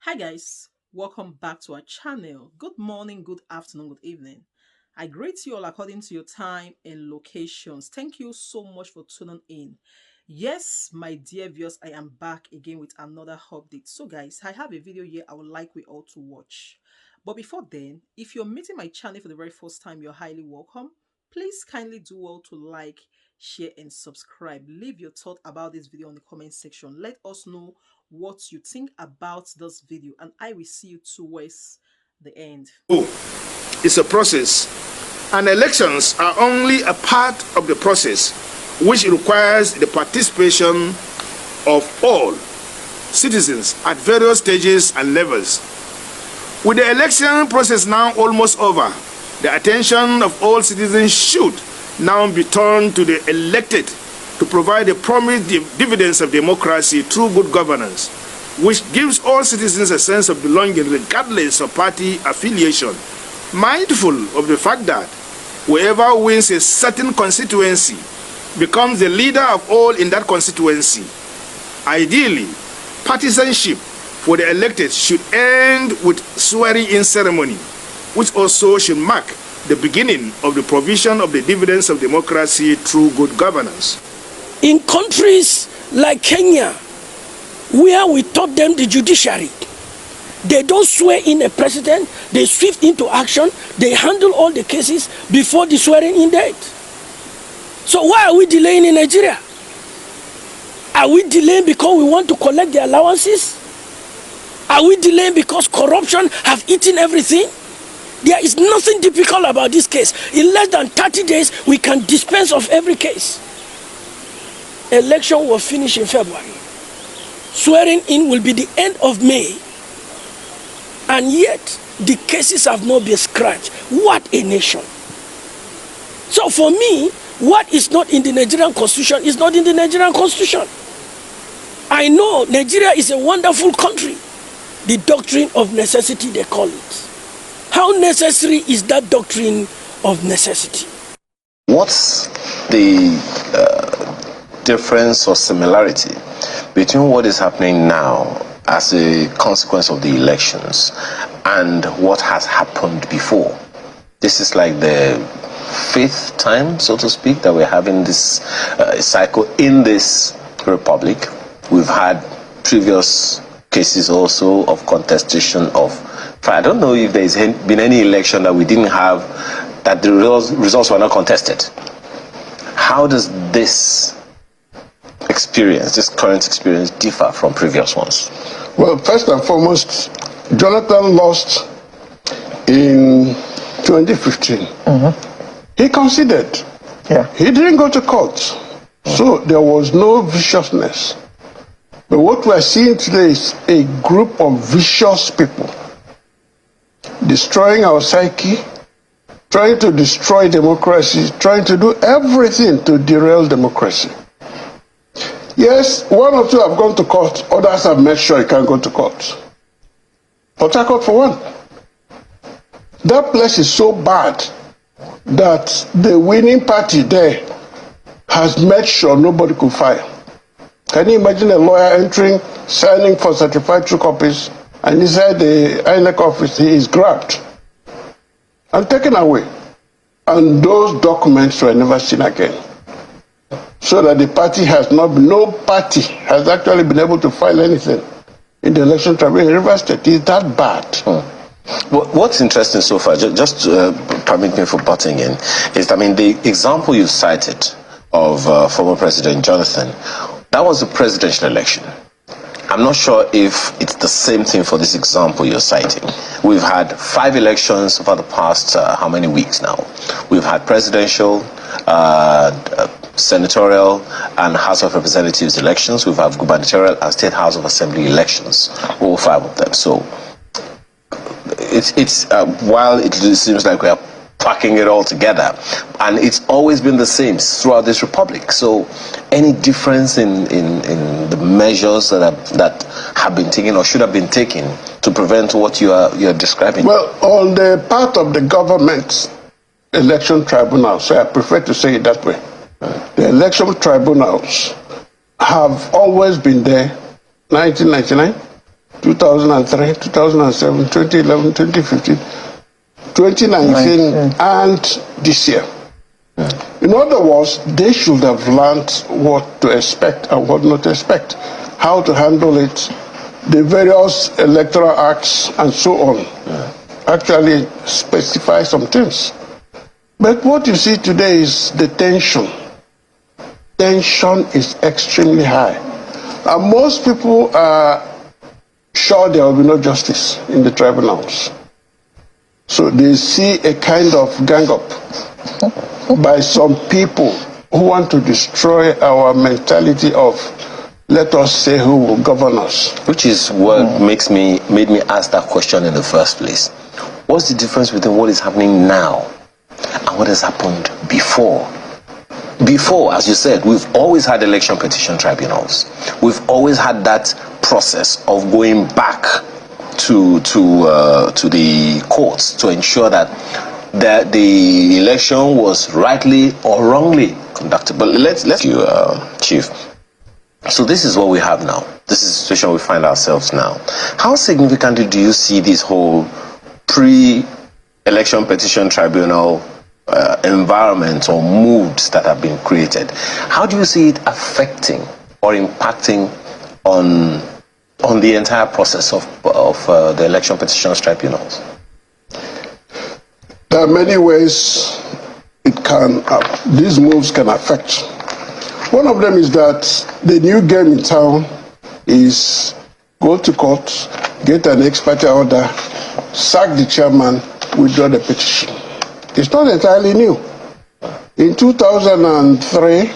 Hi guys, welcome back to our channel. Good morning, good afternoon, good evening. I greet you all according to your time and locations. Thank you so much for tuning in. Yes, my dear viewers, I am back again with another update. So guys, I have a video here I would like we all to watch. But before then, if you're meeting my channel for the very first time, you're highly welcome. Please kindly do well to like, share and subscribe. Leave your thought about this video in the comment section. Let us know what you think about this video, and I will see you towards the end. It's a process, and elections are only a part of the process, which requires the participation of all citizens at various stages and levels. With the election process now almost over, the attention of all citizens should now be turned to the elected to provide the promised dividends of democracy through good governance, which gives all citizens a sense of belonging regardless of party affiliation, mindful of the fact that whoever wins a certain constituency becomes the leader of all in that constituency. Ideally, partisanship for the elected should end with swearing-in ceremony, which also should mark the beginning of the provision of the dividends of democracy through good governance. In countries like Kenya, where we taught them the judiciary, they don't swear in a president, they swift into action, they handle all the cases before the swearing in date. So why are we delaying in Nigeria? Are we delaying because we want to collect the allowances? Are we delaying because corruption have eaten everything? There is nothing difficult about this case. In less than 30 days, we can dispense of every case. Election will finish in February. Swearing in will be the end of May. And yet, the cases have not been scratched. What a nation. So for me, what is not in the Nigerian constitution is not in the Nigerian constitution. I know Nigeria is a wonderful country. The doctrine of necessity, they call it. How necessary is that doctrine of necessity? What's the difference or similarity between what is happening now as a consequence of the elections and what has happened before? This is like the fifth time, so to speak, that we're having this cycle in this republic. We've had previous cases also of contestation of, I don't know if there's been any election that we didn't have, that the results were not contested. How does this experience, this current experience, differ from previous ones? Well, first and foremost, Jonathan lost in 2015. He conceded. He didn't go to court. So there was no viciousness. But what we're seeing today is a group of vicious people destroying our psyche, trying to destroy democracy, trying to do everything to derail democracy. Yes, one or two have gone to court, others have made sure you can't go to court. Port Harcourt for one. That place is so bad that the winning party there has made sure nobody could file. Can you imagine a lawyer entering, signing for certified true copies, and inside the INEC office he is grabbed and taken away? And those documents were never seen again. So that the party has not, no party has actually been able to file anything in the election tribunal in Rivers State. It's that bad. What's interesting so far, just permit me for butting in, is, I mean, the example you cited of former President Jonathan, that was a presidential election. I'm not sure if it's the same thing for this example you're citing. We've had 5 elections over the past, how many weeks now? We've had presidential, senatorial and House of Representatives elections. We've had gubernatorial and State House of Assembly elections, all 5 of them. So it's while it seems like we are packing it all together, and it's always been the same throughout this republic. So any difference in the measures that have been taken or should have been taken to prevent what you're describing? Well, on the part of the government election tribunal, so I prefer to say it that way. The election tribunals have always been there, 1999, 2003, 2007, 2011, 2015, 2019, and this year. In other words, they should have learned what to expect and what not to expect, how to handle it, the various electoral acts and so on. Actually specify some things. But what you see today is the tension. Tension is extremely high. And most people are sure there will be no justice in the tribunals. So they see a kind of gang up by some people who want to destroy our mentality of let us say who will govern us. Which is what made me ask that question in the first place. What's the difference between what is happening now and what has happened before? Before, as you said, we've always had election petition tribunals. We've always had that process of going back to the courts to ensure that the election was rightly or wrongly conducted. But let's you, Chief. So this is what we have now. This is the situation we find ourselves now. How significantly do you see this whole pre-election petition tribunal environment or moods that have been created? How do you see it affecting or impacting on the entire process of the election petitions tribunals? There are many ways these moves can affect. One of them is that the new game in town is go to court, get an expert order, sack the chairman, withdraw the petition. It's not entirely new. In 2003,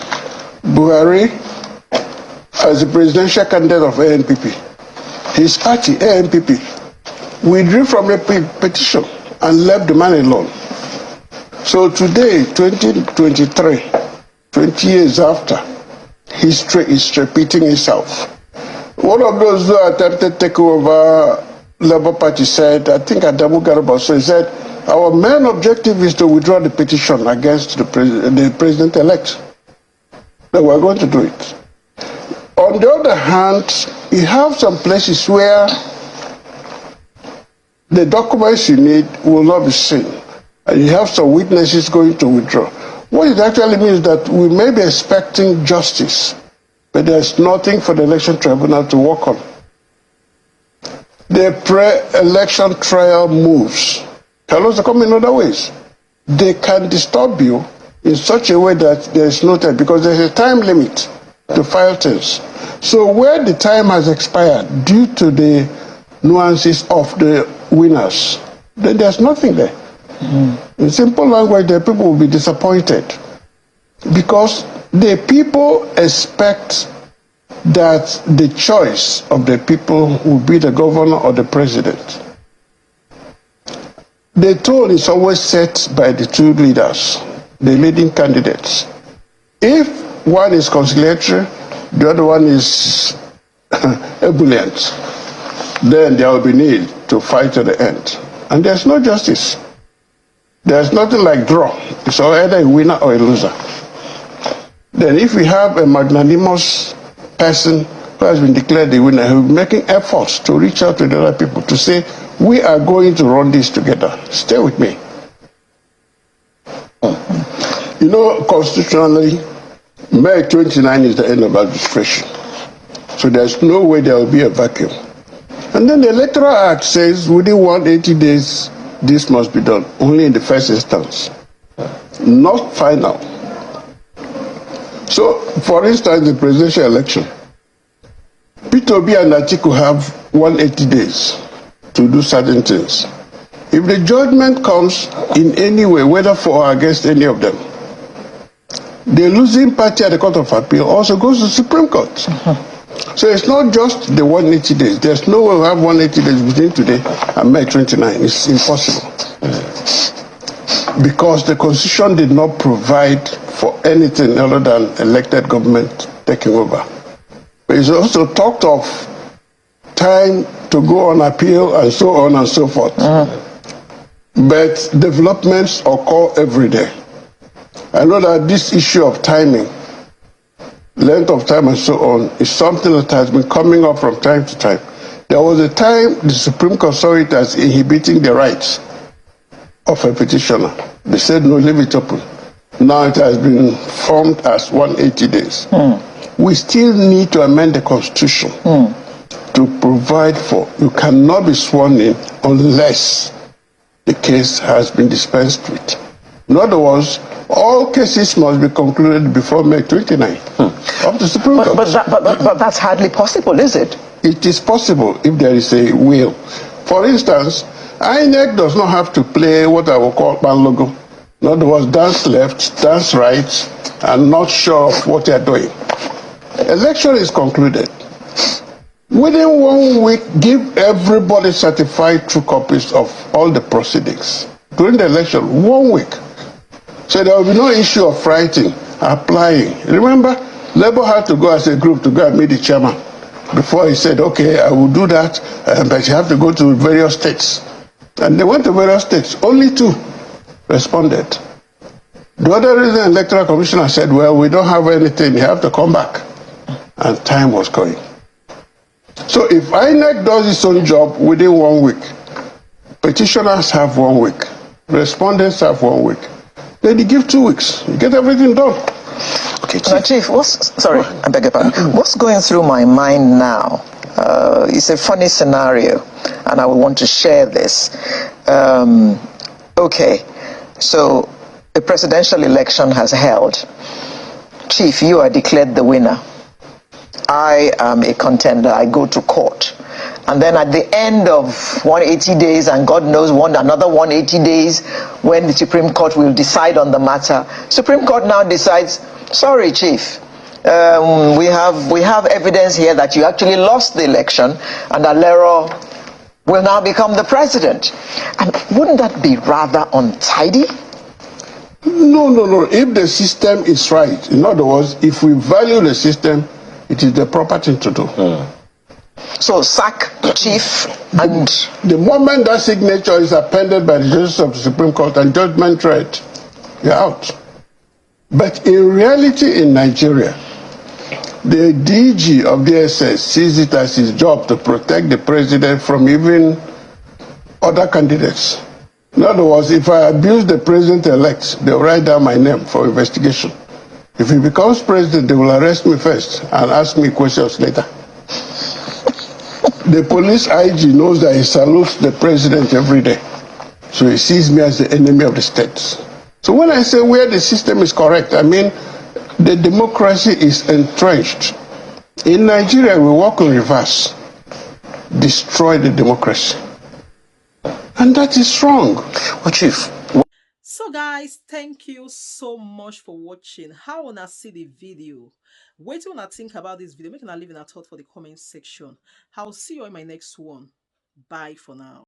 Buhari, as the presidential candidate of ANPP, his party, ANPP, withdrew from the petition and left the man alone. So today, 2023, 20 years after, history is repeating itself. One of those who attempted to take over Labour Party said, I think Adamu Garabaso, he said, our main objective is to withdraw the petition against the president-elect. But we're going to do it. On the other hand, you have some places where the documents you need will not be seen. And you have some witnesses going to withdraw. What it actually means is that we may be expecting justice, but there's nothing for the election tribunal to work on. The pre-election trial moves can also come in other ways. They can disturb you in such a way that there is no time, because there's a time limit to file things. So where the time has expired due to the nuances of the winners, then there's nothing there. In simple language, the people will be disappointed because the people expect that the choice of the people will be the governor or the president. The tone is always set by the two leaders, the leading candidates. If one is conciliatory, the other one is ebullient, then there will be need to fight to the end. And there's no justice. There's nothing like draw. It's either a winner or a loser. Then if we have a magnanimous person who has been declared the winner, who will be making efforts to reach out to the other people to say, we are going to run this together. Stay with me. You know, constitutionally, May 29 is the end of registration. So there's no way there will be a vacuum. And then the Electoral Act says within 180 days, this must be done, only in the first instance, not final. So, for instance, the presidential election, P2B and Atiku have 180 days to do certain things. If the judgment comes in any way, whether for or against any of them, the losing party at the Court of Appeal also goes to the Supreme Court. So it's not just the 180 days. There's no way we have 180 days between today and May 29. It's impossible. Because the Constitution did not provide for anything other than elected government taking over. But it's also talked of time to go on appeal and so on and so forth. But developments occur every day. I know that this issue of timing, length of time and so on, is something that has been coming up from time to time. There was a time the Supreme Court saw it as inhibiting the rights of a petitioner. They said, no, leave it open. Now it has been formed as 180 days. We still need to amend the Constitution to provide for, you cannot be sworn in unless the case has been dispensed with. In other words, all cases must be concluded before May 29 of the Supreme Court. But that's hardly possible, is it? It is possible if there is a will. For instance, INEC does not have to play what I will call ban logo. In other words, dance left, dance right, and not sure of what they are doing. Election is concluded. Within 1 week, give everybody certified true copies of all the proceedings. During the election, 1 week. So there will be no issue of writing, applying. Remember, Labour had to go as a group to go and meet the chairman before he said, okay, I will do that, but you have to go to various states. And they went to various states. Only 2 responded. The other reason the Electoral Commissioner said, well, we don't have anything, you have to come back. And time was going. So if INEC does its own job within 1 week, petitioners have 1 week, respondents have 1 week, then you give 2 weeks, you get everything done. Okay, Chief, I beg your pardon. What's going through my mind now? It's a funny scenario, and I will want to share this. Okay, so a presidential election has held. Chief, you are declared the winner. I am a contender. I go to court. And then at the end of 180 days, and God knows another 180 days, when the Supreme Court will decide on the matter, Supreme Court now decides, sorry, Chief, we have evidence here that you actually lost the election, and Alero will now become the president. And wouldn't that be rather untidy? No. If the system is right, in other words, if we value the system, it is the proper thing to do. So sack Chief and... The moment that signature is appended by the judges of the Supreme Court and judgment read, you're out. But in reality in Nigeria, the DG of DSS sees it as his job to protect the president from even other candidates. In other words, if I abuse the president-elect, they'll write down my name for investigation. If he becomes president, they will arrest me first and ask me questions later. The police IG knows that he salutes the president every day. So he sees me as the enemy of the state. So when I say where the system is correct, I mean the democracy is entrenched. In Nigeria, we walk in reverse. Destroy the democracy. And that is wrong. Well, Chief. So guys, thank you so much for watching. How wanna see the video? Wait till I think about this video. Make a leave in a thought for the comment section. I'll see you in my next one. Bye for now.